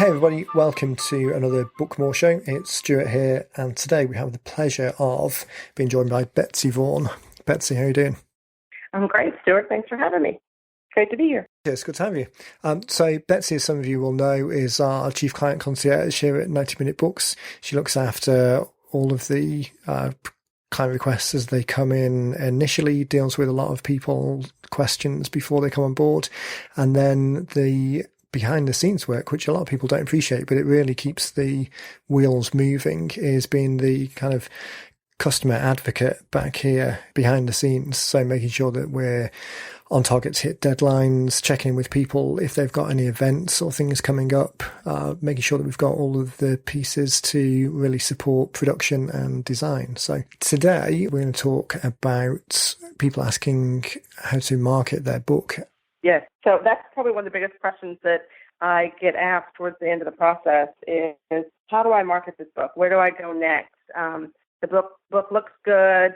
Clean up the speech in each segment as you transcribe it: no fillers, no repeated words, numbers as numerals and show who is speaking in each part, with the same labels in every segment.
Speaker 1: Hey everybody, welcome to another Bookmore show. It's Stuart here, and today we have the pleasure of being joined by Betsey Vaughn. Betsey, how are you doing?
Speaker 2: I'm great, Stuart. Thanks for having me. Great to be here.
Speaker 1: Yeah, it's good to have you. So Betsey, as some of you will know, is our Chief Client Concierge here at 90 Minute Books. She looks after all of the client requests as they come in initially, deals with a lot of people's questions before they come on board, and then the behind the scenes work, which a lot of people don't appreciate, but it really keeps the wheels moving, is being the kind of customer advocate back here behind the scenes. So making sure that we're on target to hit deadlines, checking in with people if they've got any events or things coming up, making sure that we've got all of the pieces to really support production and design. So today we're going to talk about people asking how to market their book.
Speaker 2: Yes. So that's probably one of the biggest questions that I get asked towards the end of the process is how do I market this book? Where do I go next? The book looks good.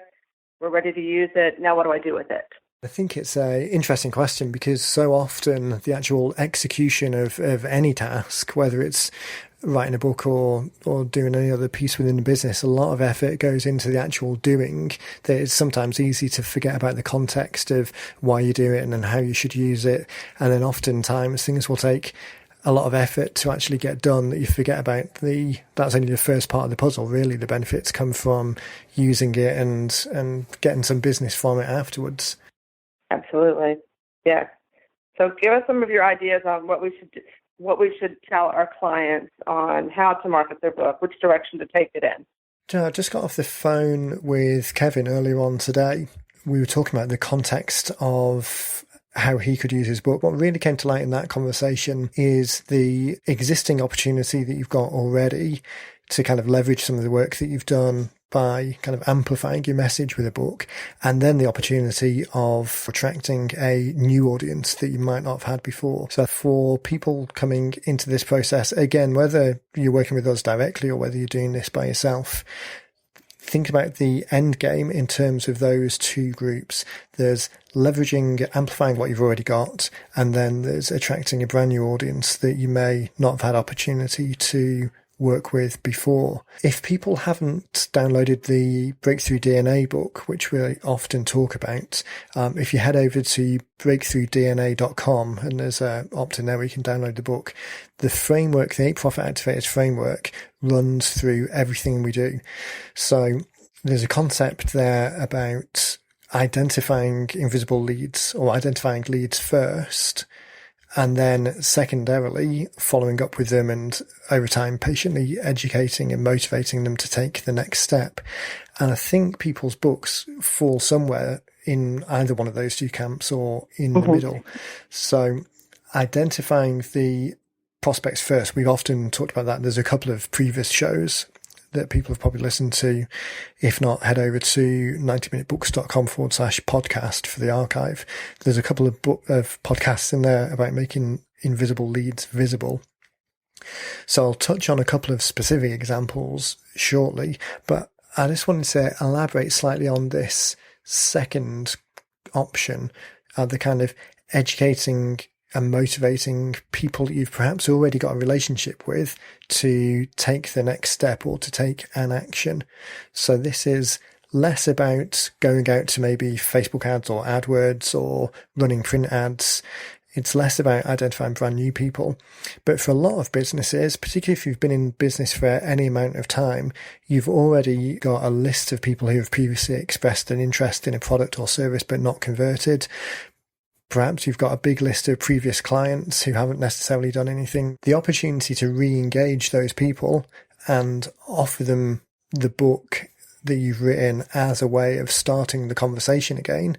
Speaker 2: We're ready to use it. Now what do I do with it?
Speaker 1: I think it's an interesting question because so often the actual execution of any task, whether it's writing a book or doing any other piece within the business, a lot of effort goes into the actual doing that it's sometimes easy to forget about the context of why you do it and how you should use it. And then oftentimes things will take a lot of effort to actually get done that you forget about that's only the first part of the puzzle. Really, the benefits come from using it and getting some business from it afterwards.
Speaker 2: Absolutely. Yeah. So give us some of your ideas on what we should tell our clients on how to market their book, which direction to take it in.
Speaker 1: I just got off the phone with Kevin earlier on today. We were talking about the context of how he could use his book. What really came to light in that conversation is the existing opportunity that you've got already to kind of leverage some of the work that you've done by kind of amplifying your message with a book, and then the opportunity of attracting a new audience that you might not have had before. So for people coming into this process, again, whether you're working with us directly or whether you're doing this by yourself, think about the end game in terms of those two groups. There's leveraging, amplifying what you've already got, and then there's attracting a brand new audience that you may not have had opportunity to work with before. If people haven't downloaded the Breakthrough DNA book, which we often talk about, if you head over to breakthroughdna.com and there's an opt-in there where you can download the book, the framework, the 8 Profit Activators framework, runs through everything we do. So there's a concept there about identifying invisible leads or identifying leads first, and then secondarily following up with them and over time patiently educating and motivating them to take the next step. And I think people's books fall somewhere in either one of those two camps or in the middle. So identifying the prospects first, we've often talked about that. There's a couple of previous shows that people have probably listened to. If not, head over to 90minutebooks.com/podcast for the archive. There's a couple of podcasts in there about making invisible leads visible. So I'll touch on a couple of specific examples shortly, but I just wanted to elaborate slightly on this second option, the kind of educating and motivating people you've perhaps already got a relationship with to take the next step or to take an action. So this is less about going out to maybe Facebook ads or AdWords or running print ads. It's less about identifying brand new people. But for a lot of businesses, particularly if you've been in business for any amount of time, you've already got a list of people who have previously expressed an interest in a product or service but not converted. Perhaps you've got a big list of previous clients who haven't necessarily done anything. The opportunity to re-engage those people and offer them the book that you've written as a way of starting the conversation again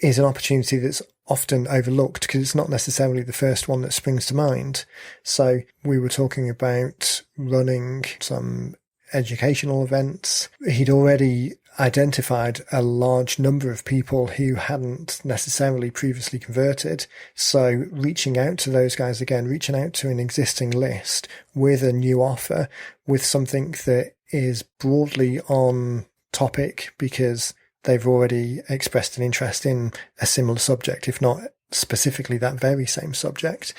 Speaker 1: is an opportunity that's often overlooked because it's not necessarily the first one that springs to mind. So we were talking about running some educational events. He'd already identified a large number of people who hadn't necessarily previously converted. So reaching out to those guys again, reaching out to an existing list with a new offer, with something that is broadly on topic because they've already expressed an interest in a similar subject, if not specifically that very same subject.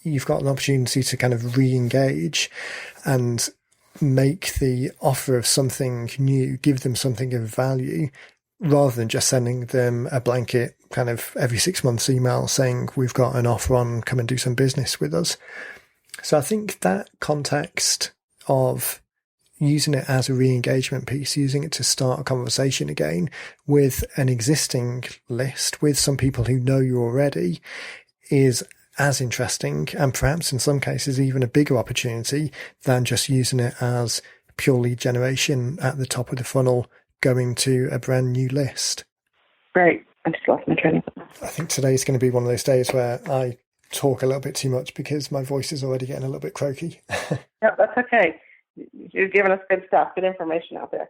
Speaker 1: you've got an opportunity to kind of re-engage and make the offer of something new, give them something of value, rather than just sending them a blanket kind of every 6 months email saying, we've got an offer on, come and do some business with us. So I think that context of using it as a re-engagement piece, using it to start a conversation again with an existing list, with some people who know you already, is as interesting, and perhaps in some cases even a bigger opportunity than just using it as pure lead generation at the top of the funnel going to a brand new list.
Speaker 2: Great. I just lost my train of thought.
Speaker 1: I think today's going to be one of those days where I talk a little bit too much because my voice is already getting a little bit croaky.
Speaker 2: No, that's okay. You're giving us good stuff, good information out there.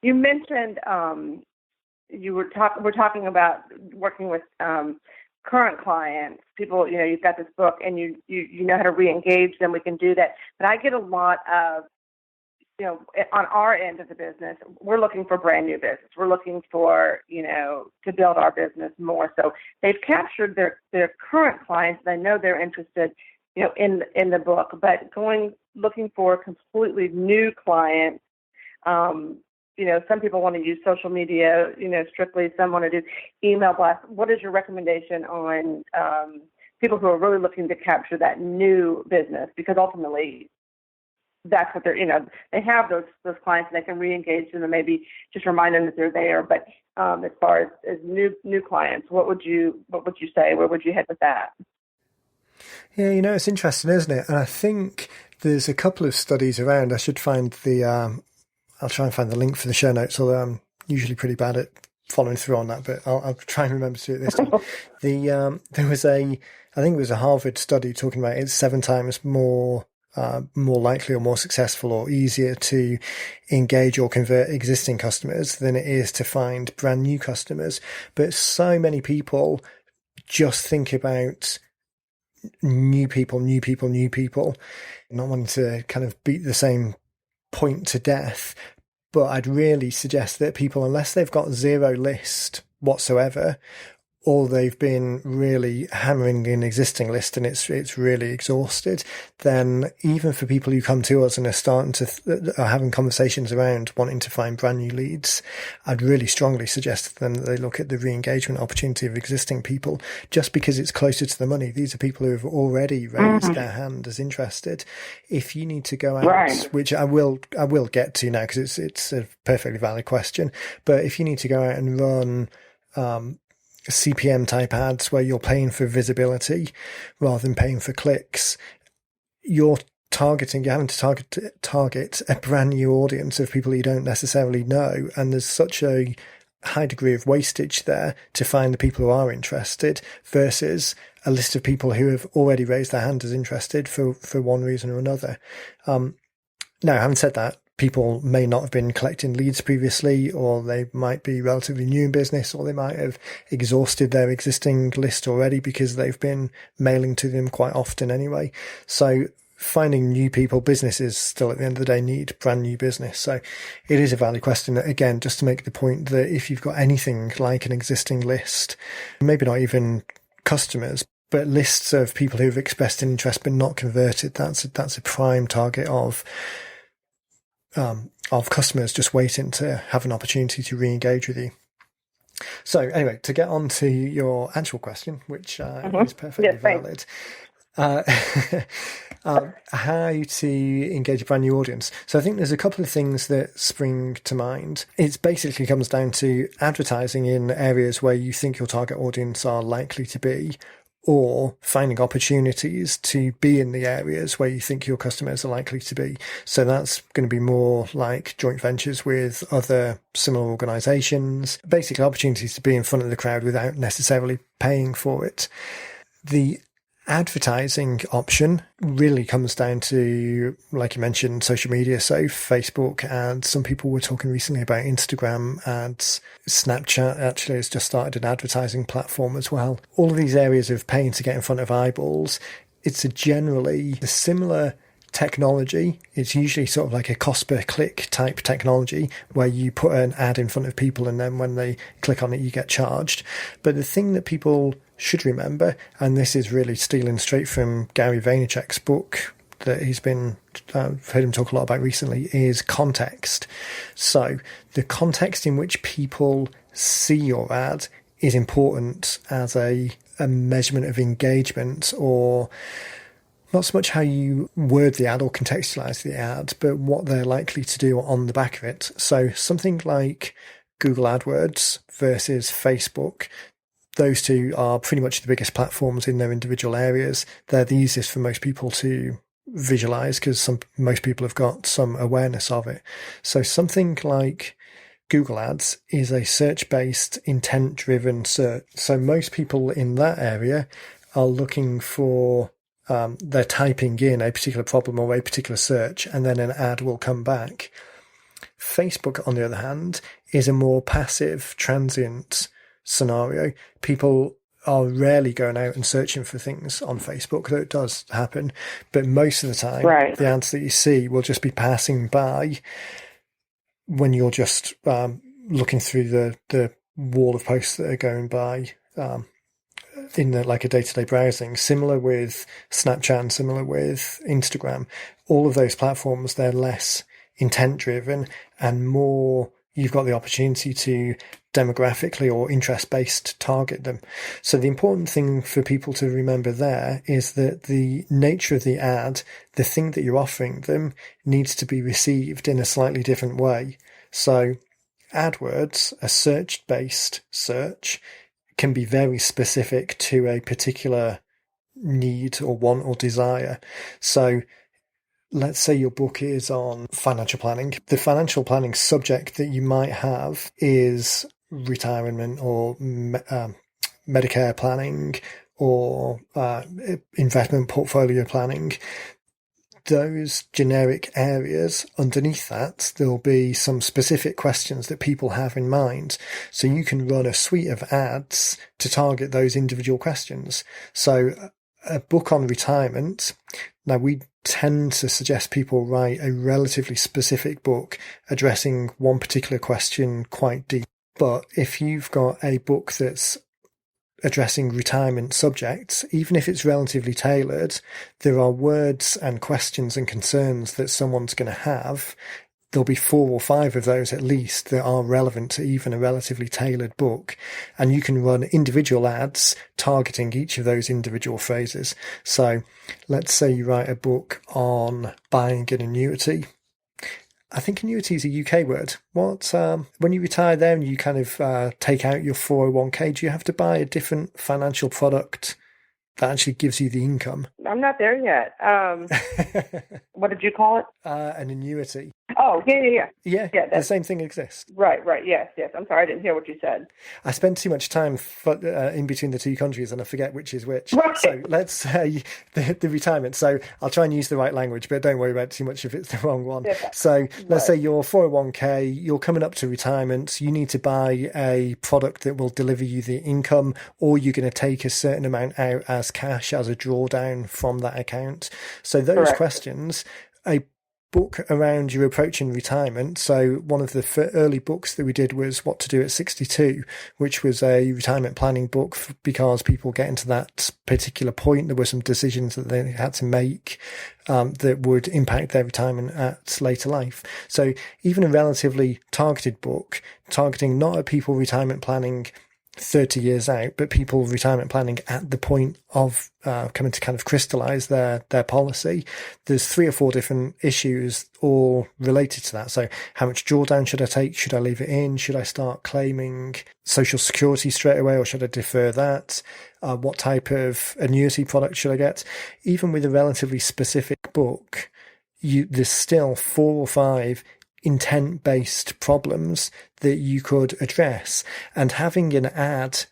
Speaker 2: You mentioned we're talking about working with current clients, people, you've got this book and you know how to re-engage them. We can do that. But I get a lot of, on our end of the business, we're looking for brand new business. We're looking for, to build our business more. So they've captured their current clients. And I know they're interested, in the book, but looking for completely new clients. Some people want to use social media, strictly. Some want to do email blasts. What is your recommendation on people who are really looking to capture that new business? Because ultimately, that's what they have those clients and they can re-engage them and maybe just remind them that they're there. But as far as new clients, what would you say? Where would you head with that?
Speaker 1: Yeah, it's interesting, isn't it? And I think there's a couple of studies around. I should find I'll try and find the link for the show notes, although I'm usually pretty bad at following through on that, but I'll try and remember to do it this time. There was I think it was a Harvard study talking about it's 7 times more likely or more successful or easier to engage or convert existing customers than it is to find brand new customers. But so many people just think about new people, not wanting to kind of beat the same point to death. But I'd really suggest that people, unless they've got zero list whatsoever, or they've been really hammering an existing list and it's really exhausted, then even for people who come to us and are starting to are having conversations around wanting to find brand new leads, I'd really strongly suggest to them that they look at the re-engagement opportunity of existing people, just because it's closer to the money. These are people who have already raised their hand as interested. If you need to go out, right, which I will get to now because it's a perfectly valid question, but if you need to go out and run CPM type ads where you're paying for visibility rather than paying for clicks, you're having to target a brand new audience of people you don't necessarily know, and there's such a high degree of wastage there to find the people who are interested versus a list of people who have already raised their hand as interested for one reason or another. Now, having said that, people may not have been collecting leads previously, or they might be relatively new in business, or they might have exhausted their existing list already because they've been mailing to them quite often anyway. So finding new people, businesses still at the end of the day need brand new business. So it is a valid question. Again, just to make the point that if you've got anything like an existing list, maybe not even customers, but lists of people who've expressed an interest but not converted, that's a prime target of customers just waiting to have an opportunity to re-engage with you. So anyway, to get on to your actual question, which is perfectly valid, how to engage a brand new audience. So I think there's a couple of things that spring to mind. It basically comes down to advertising in areas where you think your target audience are likely to be, or finding opportunities to be in the areas where you think your customers are likely to be. So that's going to be more like joint ventures with other similar organizations, basically opportunities to be in front of the crowd without necessarily paying for it. The advertising option really comes down to, like you mentioned, social media. So Facebook ads. Some people were talking recently about Instagram ads. Snapchat actually has just started an advertising platform as well. All of these areas of paying to get in front of eyeballs, it's generally a similar technology. It's usually sort of like a cost per click type technology where you put an ad in front of people and then when they click on it, you get charged. But the thing that people should remember, and this is really stealing straight from Gary Vaynerchuk's book that he's been, I've heard him talk a lot about recently, is context. So the context in which people see your ad is important as a measurement of engagement, or not so much how you word the ad or contextualize the ad, but what they're likely to do on the back of it. So something like Google AdWords versus Facebook, those two are pretty much the biggest platforms in their individual areas. They're the easiest for most people to visualize because most people have got some awareness of it. So something like Google Ads is a search-based, intent-driven search. So most people in that area are looking for, they're typing in a particular problem or a particular search, and then an ad will come back. Facebook, on the other hand, is a more passive, transient scenario. People are rarely going out and searching for things on Facebook, though it does happen. But most of the time,
Speaker 2: right,
Speaker 1: the ads that you see will just be passing by when you're just looking through the wall of posts that are going by in like a day-to-day browsing. Similar with Snapchat and similar with Instagram. All of those platforms, they're less intent-driven and more, you've got the opportunity to demographically or interest-based target them. So the important thing for people to remember there is that the nature of the ad, the thing that you're offering them, needs to be received in a slightly different way. So AdWords, a search-based search, can be very specific to a particular need or want or desire. So let's say your book is on financial planning. The financial planning subject that you might have is retirement or Medicare planning or investment portfolio planning. Those generic areas, underneath that, there'll be some specific questions that people have in mind. So you can run a suite of ads to target those individual questions. So a book on retirement, now we tend to suggest people write a relatively specific book addressing one particular question quite deep. But if you've got a book that's addressing retirement subjects, even if it's relatively tailored, there are words and questions and concerns that someone's going to have. There'll be 4 or 5 of those at least that are relevant to even a relatively tailored book. And you can run individual ads targeting each of those individual phrases. So let's say you write a book on buying an annuity. I think annuity is a UK word. When you retire there and you kind of take out your 401k, do you have to buy a different financial product that actually gives you the income?
Speaker 2: I'm not there yet. What did you call it?
Speaker 1: An annuity.
Speaker 2: Oh, yeah.
Speaker 1: Yeah, the same thing exists.
Speaker 2: Right, yes. I'm sorry, I didn't hear what you said.
Speaker 1: I spend too much time in between the two countries and I forget which is which.
Speaker 2: Right.
Speaker 1: So let's say the retirement. So I'll try and use the right language, but don't worry about too much if it's the wrong one. Yeah. So let's say your 401k, you're coming up to retirement, you need to buy a product that will deliver you the income, or you're going to take a certain amount out as cash, as a drawdown from that account. So those
Speaker 2: Correct.
Speaker 1: questions, a book around your approaching retirement. So one of the early books that we did was What to Do at 62, which was a retirement planning book because people getting to that particular point, there were some decisions that they had to make that would impact their retirement at later life. So even a relatively targeted book, targeting not at people retirement planning 30 years out, but people retirement planning at the point of coming to kind of crystallize their policy. There's 3 or 4 different issues all related to that. So how much drawdown should I take? Should I leave it in? Should I start claiming Social Security straight away, or should I defer that? What type of annuity product should I get? Even with a relatively specific book, there's still 4 or 5 intent-based problems that you could address, and having an ad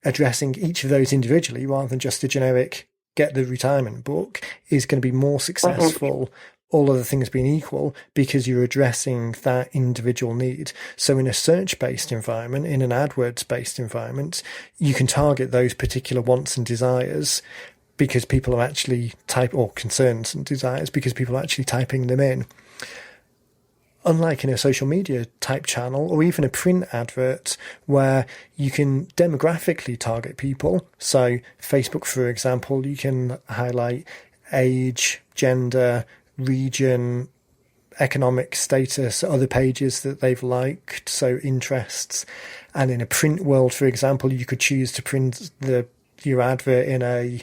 Speaker 1: addressing each of those individually rather than just a generic get the retirement book is going to be more successful, all other things being equal, because you're addressing that individual need. So in a search-based environment, in an AdWords-based environment, you can target those particular wants and desires because people are actually or concerns and desires because people are actually typing them in. Unlike in a social media type channel or even a print advert where you can demographically target people. So Facebook, for example, you can highlight age, gender, region, economic status, other pages that they've liked, so interests. And in a print world, for example, you could choose to print your advert in a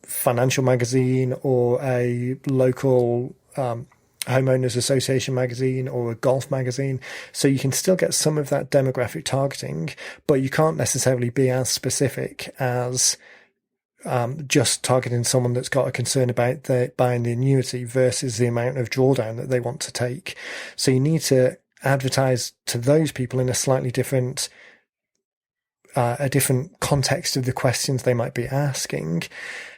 Speaker 1: financial magazine or a local homeowners association magazine or a golf magazine. So you can still get some of that demographic targeting, but you can't necessarily be as specific as just targeting someone that's got a concern about buying the annuity versus the amount of drawdown that they want to take. So you need to advertise to those people in a slightly different a different context of the questions they might be asking.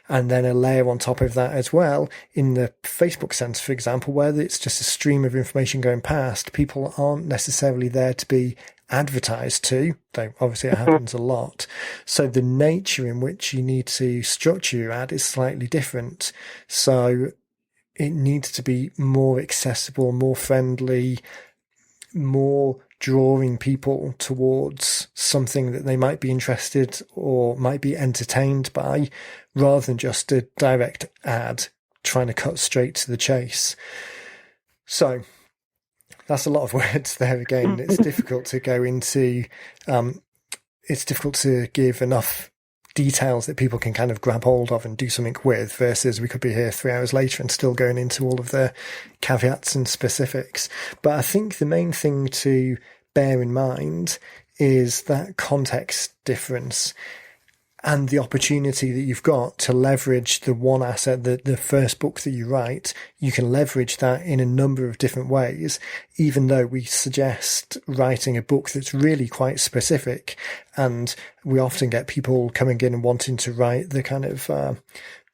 Speaker 1: And then a layer on top of that as well, in the Facebook sense, for example, where it's just a stream of information going past, people aren't necessarily there to be advertised to, though obviously it happens a lot. So the nature in which you need to structure your ad is slightly different. So it needs to be more accessible, more friendly, more drawing people towards something that they might be interested or might be entertained by, rather than just a direct ad trying to cut straight to the chase. So that's a lot of words there again. It's difficult to go into, it's difficult to give enough details that people can kind of grab hold of and do something with, versus we could be here 3 hours later and still going into all of the caveats and specifics. But I think the main thing to bear in mind is that context difference and the opportunity that you've got to leverage the one asset, the first book that you write. You can leverage that in a number of different ways, even though we suggest writing a book that's really quite specific. And we often get people coming in and wanting to write the kind of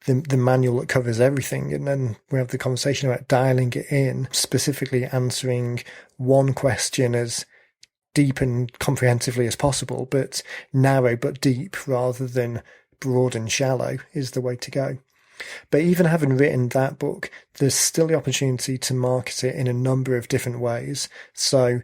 Speaker 1: the manual that covers everything. And then we have the conversation about dialing it in, specifically answering one question as deep and comprehensively as possible, but narrow but deep rather than broad and shallow is the way to go. But even having written that book, there's still the opportunity to market it in a number of different ways. So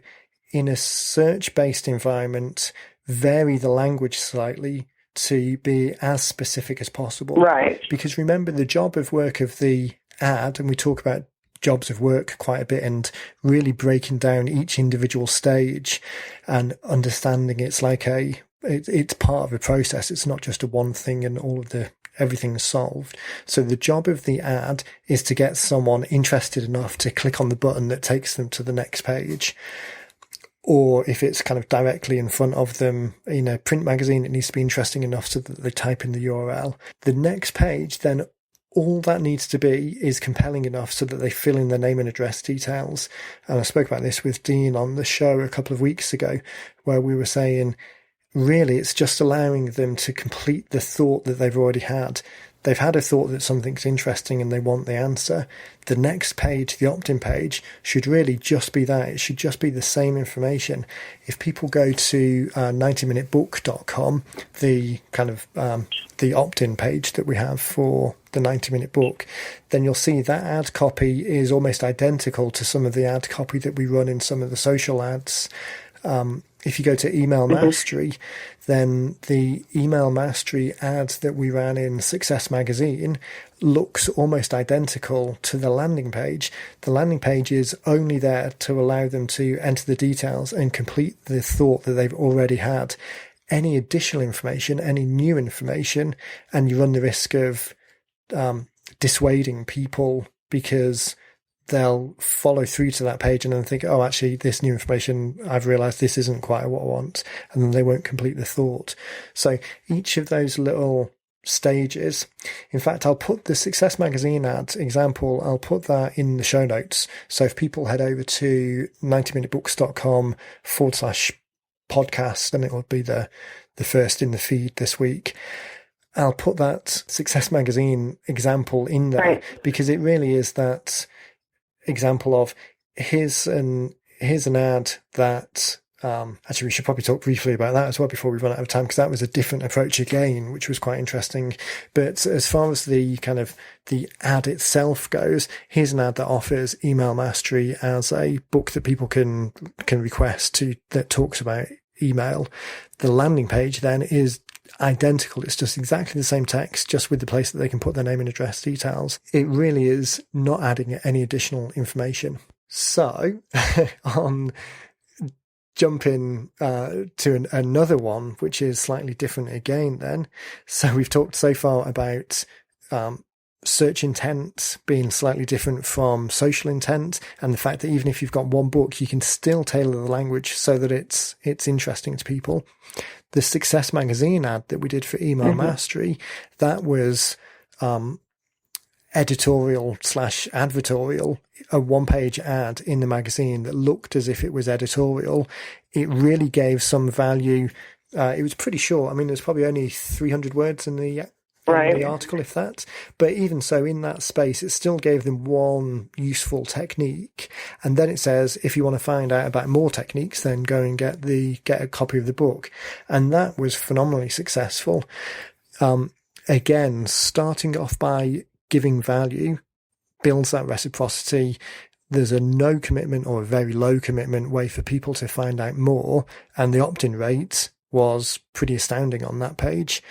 Speaker 1: in a search-based environment, vary the language slightly to be as specific as possible.
Speaker 2: Right.
Speaker 1: Because remember, the job of work of the ad, and we talk about jobs of work quite a bit, and really breaking down each individual stage and understanding it's like it's part of a process. It's not just a one thing and everything's solved. So the job of the ad is to get someone interested enough to click on the button that takes them to the next page. Or if it's kind of directly in front of them in a print magazine, it needs to be interesting enough so that they type in the URL. The next page then, all that needs to be is compelling enough so that they fill in their name and address details. And I spoke about this with Dean on the show a couple of weeks ago, where we were saying, really, it's just allowing them to complete the thought that they've already had. They've had a thought that something's interesting and they want the answer. The next page, the opt-in page, should really just be that. It should just be the same information. If people go to 90minutebook.com, the kind of the opt-in page that we have for the 90-minute book, then you'll see that ad copy is almost identical to some of the ad copy that we run in some of the social ads. If you go to Email Mastery, then the Email Mastery ad that we ran in Success Magazine looks almost identical to the landing page. The landing page is only there to allow them to enter the details and complete the thought that they've already had. Any additional information, any new information, and you run the risk of dissuading people, because they'll follow through to that page and then think, oh, actually, this new information, I've realized this isn't quite what I want. And then they won't complete the thought. So each of those little stages, in fact, I'll put the Success Magazine ad example, I'll put that in the show notes. So if people head over to 90minutebooks.com/podcast, and it will be the first in the feed this week, I'll put that Success Magazine example in there, right, because it really is that example of here's an ad that Actually, we should probably talk briefly about that as well before we run out of time, because that was a different approach again, which was quite interesting. But as far as the kind of the ad itself goes, here's an ad that offers email mastery as a book that people can request that talks about email. The landing page then is identical. It's just exactly the same text, just with the place that they can put their name and address details. It really is not adding any additional information. So on jumping to another one, which is slightly different again then. So we've talked so far about search intent being slightly different from social intent, and the fact that even if you've got one book, you can still tailor the language so that it's interesting to people. The Success Magazine ad that we did for Email Mastery, that was editorial / advertorial, a one-page ad in the magazine that looked as if it was editorial. It really gave some value. It was pretty short. I mean, there's probably only 300 words in the article, if that. But even so, in that space, it still gave them one useful technique. And then it says, if you want to find out about more techniques, then go and get a copy of the book. And that was phenomenally successful. Again, starting off by giving value builds that reciprocity. There's a no commitment or a very low commitment way for people to find out more. And the opt-in rate was pretty astounding on that page.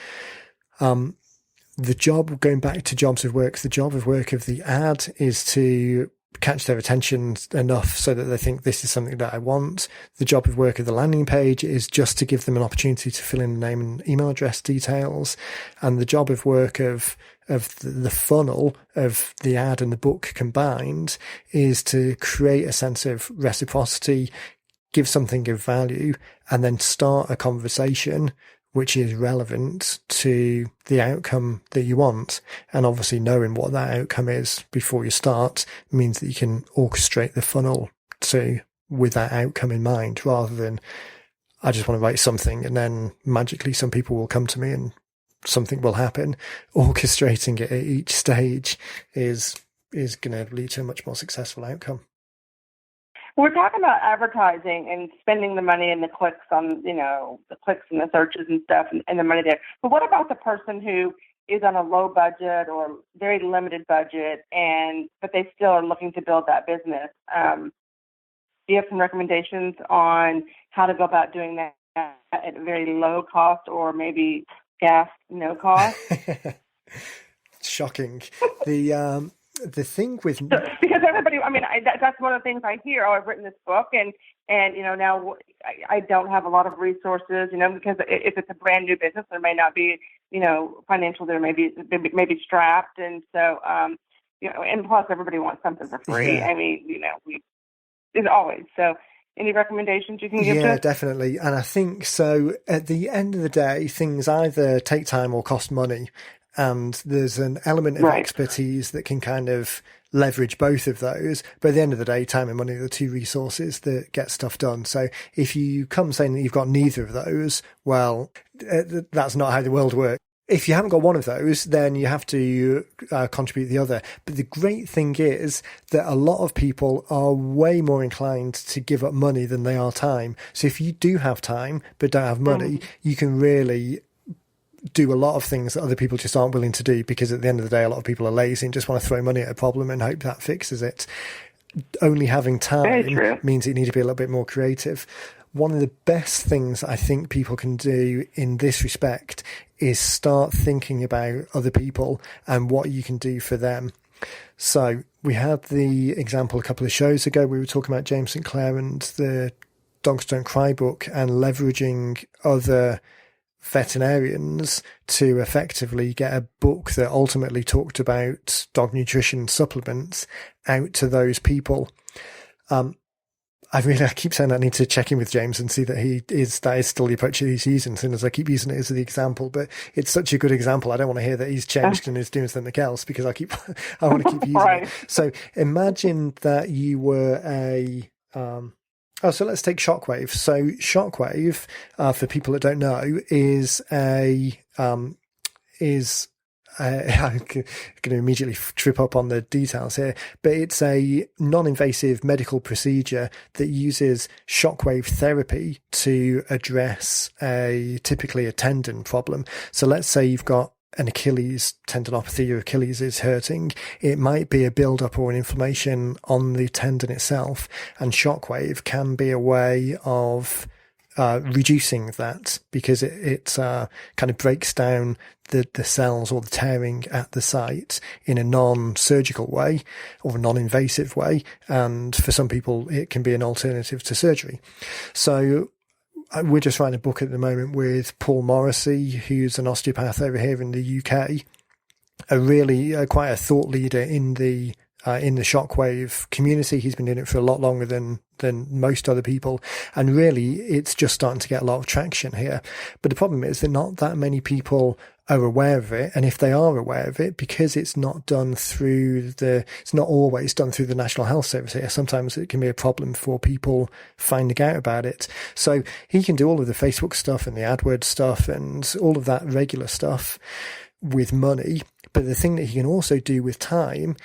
Speaker 1: The job, going back to jobs of work, the job of work of the ad is to catch their attention enough so that they think this is something that I want. The job of work of the landing page is just to give them an opportunity to fill in the name and email address details. And the job of work of the funnel of the ad and the book combined is to create a sense of reciprocity, give something of value, and then start a conversation which is relevant to the outcome that you want. And obviously knowing what that outcome is before you start means that you can orchestrate the funnel with that outcome in mind, rather than I just want to write something and then magically some people will come to me and something will happen. Orchestrating it at each stage is going to lead to a much more successful outcome.
Speaker 2: We're talking about advertising and spending the money and the clicks on, the clicks and the searches and stuff and the money there. But what about the person who is on a low budget or very limited budget but they still are looking to build that business? Do you have some recommendations on how to go about doing that at a very low cost, or maybe no cost?
Speaker 1: Shocking. The thing with
Speaker 2: because everybody, that's one of the things I hear. Oh, I've written this book, and now I don't have a lot of resources, because if it's a brand new business, there may not be, financial. There may be strapped, and so and plus everybody wants something for free.
Speaker 1: Yeah.
Speaker 2: It's always so. Any recommendations you can give to us?
Speaker 1: Yeah, definitely. And I think so. At the end of the day, things either take time or cost money. And there's an element of expertise that can kind of leverage both of those. But at the end of the day, time and money are the two resources that get stuff done. So if you come saying that you've got neither of those, well, that's not how the world works. If you haven't got one of those, then you have to contribute the other. But the great thing is that a lot of people are way more inclined to give up money than they are time. So if you do have time but don't have money, you can really do a lot of things that other people just aren't willing to do, because at the end of the day, a lot of people are lazy and just want to throw money at a problem and hope that fixes it. Only having time means you need to be a little bit more creative. One of the best things I think people can do in this respect is start thinking about other people and what you can do for them. So we had the example a couple of shows ago. We were talking about James St. Clair and the Dogs Don't Cry book, and leveraging other veterinarians to effectively get a book that ultimately talked about dog nutrition supplements out to those people. I keep saying I need to check in with James and see that that is still the approach that he's using, as soon as I keep using it as the example. But it's such a good example. I don't want to hear that he's changed and is doing something else, because I want to keep using it. So imagine that you were so let's take Shockwave. So Shockwave, for people that don't know, is I'm going to immediately trip up on the details here, but it's a non-invasive medical procedure that uses shockwave therapy to address typically a tendon problem. So let's say you've got an Achilles tendinopathy, your Achilles is hurting. It might be a build-up or an inflammation on the tendon itself, and shockwave can be a way of reducing that, because it kind of breaks down the cells or the tearing at the site in a non-surgical way or a non-invasive way. And for some people, it can be an alternative to surgery. So we're just writing a book at the moment with Paul Morrissey, who's an osteopath over here in the UK, quite a thought leader in the shockwave community. He's been doing it for a lot longer than most other people, and really it's just starting to get a lot of traction here. But the problem is that not that many people are aware of it, and if they are aware of it, because it's not always done through the National Health Service here, sometimes it can be a problem for people finding out about it. So he can do all of the Facebook stuff and the AdWords stuff and all of that regular stuff with money, but the thing that he can also do with time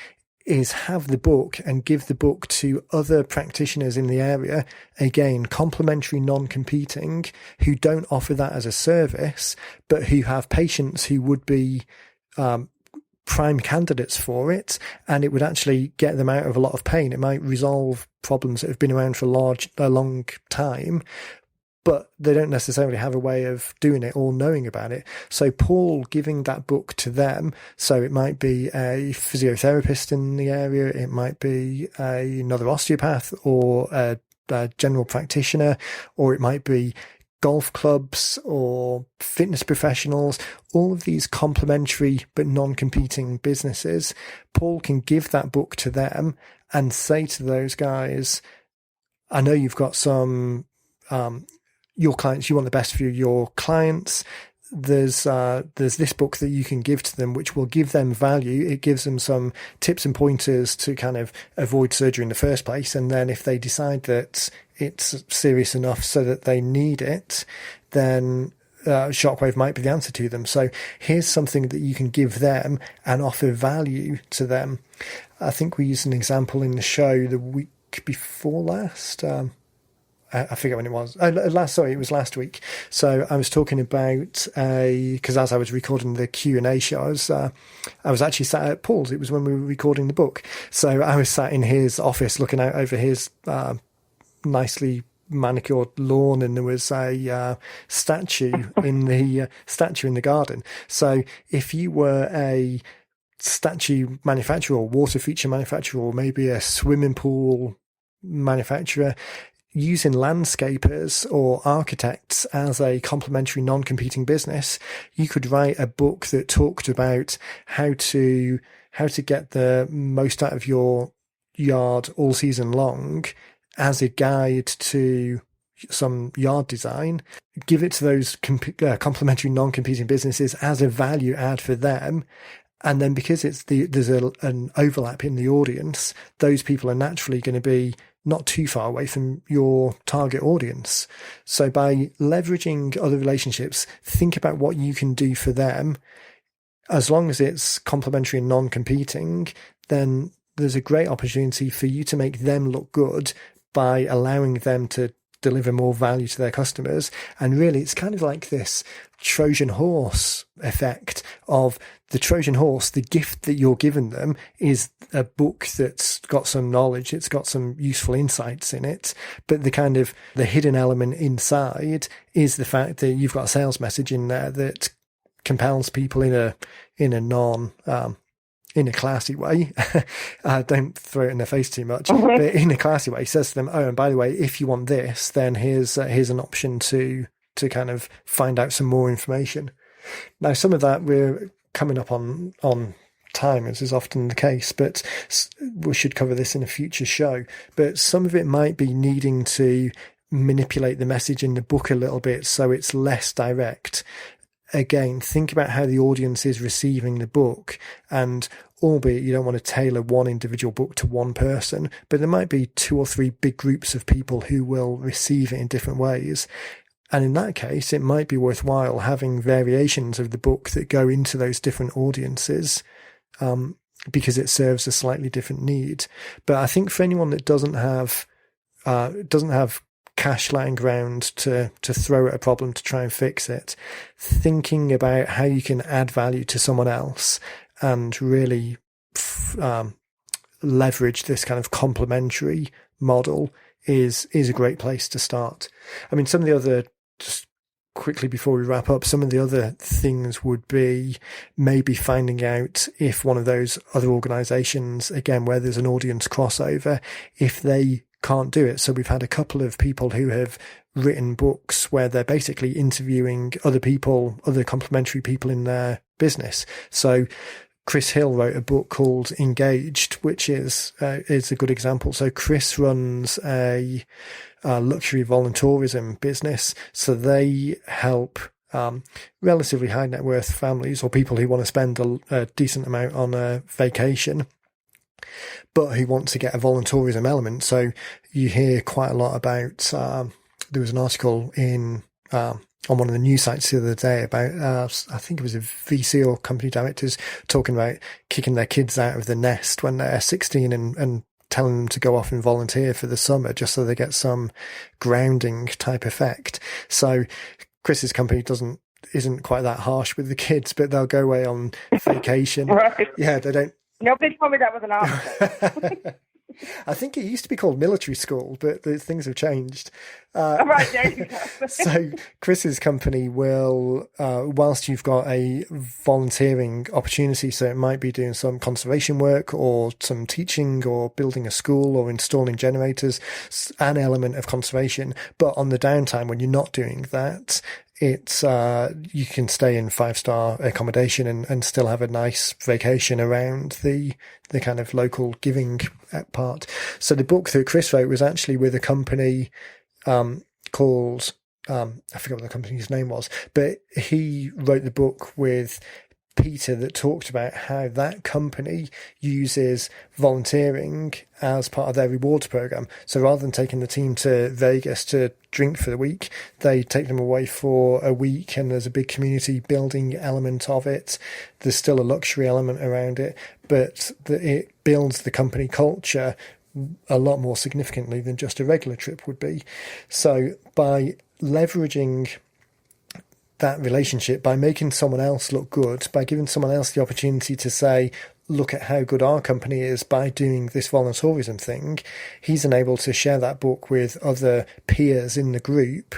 Speaker 1: is have the book and give the book to other practitioners in the area, again, complementary, non-competing, who don't offer that as a service, but who have patients who would be prime candidates for it, and it would actually get them out of a lot of pain. It might resolve problems that have been around for a long time, but they don't necessarily have a way of doing it or knowing about it. So Paul giving that book to them, so it might be a physiotherapist in the area, it might be another osteopath or a general practitioner, or it might be golf clubs or fitness professionals, all of these complementary but non-competing businesses. Paul can give that book to them and say to those guys, I know you've got some your clients, you want the best for your clients. There's this book that you can give to them, which will give them value. It gives them some tips and pointers to kind of avoid surgery in the first place. And then if they decide that it's serious enough so that they need it, then shockwave might be the answer to them. So here's something that you can give them and offer value to them. I think we used an example in the show the week before last. I forget when it was. It was last week. So I was talking about because as I was recording the Q&A show, I was actually sat at Paul's. It was when we were recording the book. So I was sat in his office looking out over his nicely manicured lawn, and there was a statue in the garden. So if you were a statue manufacturer or water feature manufacturer, or maybe a swimming pool manufacturer, using landscapers or architects as a complementary non-competing business, you could write a book that talked about how to get the most out of your yard all season long as a guide to some yard design. Give it to those complementary non-competing businesses as a value add for them. And then because there's an overlap in the audience, those people are naturally going to be not too far away from your target audience. So by leveraging other relationships, think about what you can do for them. As long as it's complementary and non-competing, then there's a great opportunity for you to make them look good by allowing them to deliver more value to their customers. And really, it's kind of like this Trojan horse effect of the Trojan horse. The gift that you're giving them is a book that's got some knowledge, it's got some useful insights in it, but the hidden element inside is the fact that you've got a sales message in there that compels people in a classy way. Don't throw it in their face too much, but in a classy way, says to them, oh, and by the way, if you want this, then here's an option to kind of find out some more information. Now, some of that we're coming up on time, as is often the case, but we should cover this in a future show. But some of it might be needing to manipulate the message in the book a little bit so it's less direct. Again, think about how the audience is receiving the book, and albeit you don't want to tailor one individual book to one person, but there might be 2 or 3 big groups of people who will receive it in different ways. And in that case, it might be worthwhile having variations of the book that go into those different audiences, because it serves a slightly different need. But I think for anyone that doesn't have cash lying around to throw at a problem to try and fix it, thinking about how you can add value to someone else and really leverage this kind of complementary model is a great place to start. I mean, some of the other, just quickly before we wrap up, some of the other things would be maybe finding out if one of those other organizations, again, where there's an audience crossover, if they can't do it. So we've had a couple of people who have written books where they're basically interviewing other people, other complementary people in their business. So Chris Hill wrote a book called Engaged, which is a good example. So Chris runs a luxury voluntourism business. So they help relatively high net worth families or people who want to spend a decent amount on a vacation, but who want to get a voluntourism element. So you hear quite a lot about, there was an article on one of the news sites the other day about, I think it was a VC or company directors talking about kicking their kids out of the nest when they're 16 and telling them to go off and volunteer for the summer just so they get some grounding type effect. So Chris's company isn't quite that harsh with the kids, but they'll go away on vacation.
Speaker 2: Right.
Speaker 1: Yeah, they don't.
Speaker 2: Nobody told me that was an option.
Speaker 1: I think it used to be called military school, but things have changed.
Speaker 2: Right, there you go.
Speaker 1: So Chris's company will, whilst you've got a volunteering opportunity, so it might be doing some conservation work or some teaching or building a school or installing generators, an element of conservation. But on the downtime, when you're not doing that, it's you can stay in 5-star accommodation and still have a nice vacation around the kind of local giving part. So the book that Chris wrote was actually with a company called I forget what the company's name was, but he wrote the book with Peter that talked about how that company uses volunteering as part of their rewards program. So rather than taking the team to Vegas to drink for the week, they take them away for a week, and there's a big community building element of it. There's still a luxury element around it, but it builds the company culture a lot more significantly than just a regular trip would be. So by leveraging that relationship, by making someone else look good, by giving someone else the opportunity to say, look at how good our company is by doing this voluntourism thing, he's enabled to share that book with other peers in the group,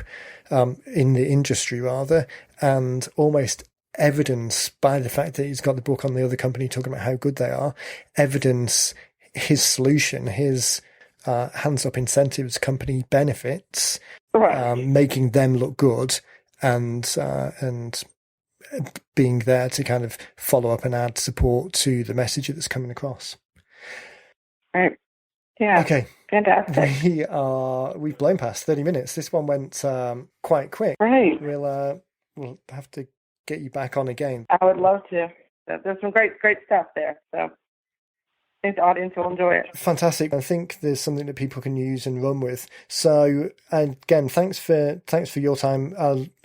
Speaker 1: in the industry rather, and almost evidence by the fact that he's got the book on the other company talking about how good they are, evidence his solution, his hands up incentives company benefits,
Speaker 2: Right.
Speaker 1: making them look good, and being there to kind of follow up and add support to the message that's coming across.
Speaker 2: Right. Yeah.
Speaker 1: Okay.
Speaker 2: Fantastic.
Speaker 1: We've blown past 30 minutes. This one went quite quick.
Speaker 2: Right.
Speaker 1: We'll have to get you back on again.
Speaker 2: I would love to. There's some great stuff there. So I think the audience will enjoy it.
Speaker 1: Fantastic. I think there's something that people can use and run with. So again, thanks for your time.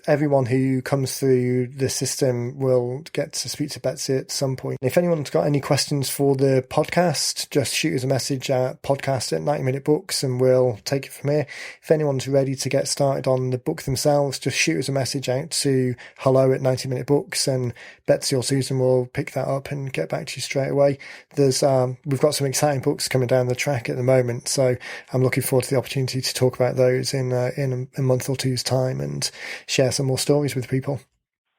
Speaker 1: Everyone who comes through the system will get to speak to Betsey at some point. If anyone's got any questions for the podcast, just shoot us a message at podcast@90minutebooks and we'll take it from here. If anyone's ready to get started on the book themselves, just shoot us a message out to hello@90minutebooks and Betsey or Susan will pick that up and get back to you straight away. We've got some exciting books coming down the track at the moment, so I'm looking forward to the opportunity to talk about those in a month or two's time and share some more stories with people.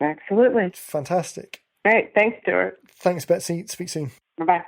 Speaker 2: Absolutely.
Speaker 1: Fantastic.
Speaker 2: Great. Thanks, Stuart.
Speaker 1: Thanks, Betsey. Speak soon.
Speaker 2: Bye-bye.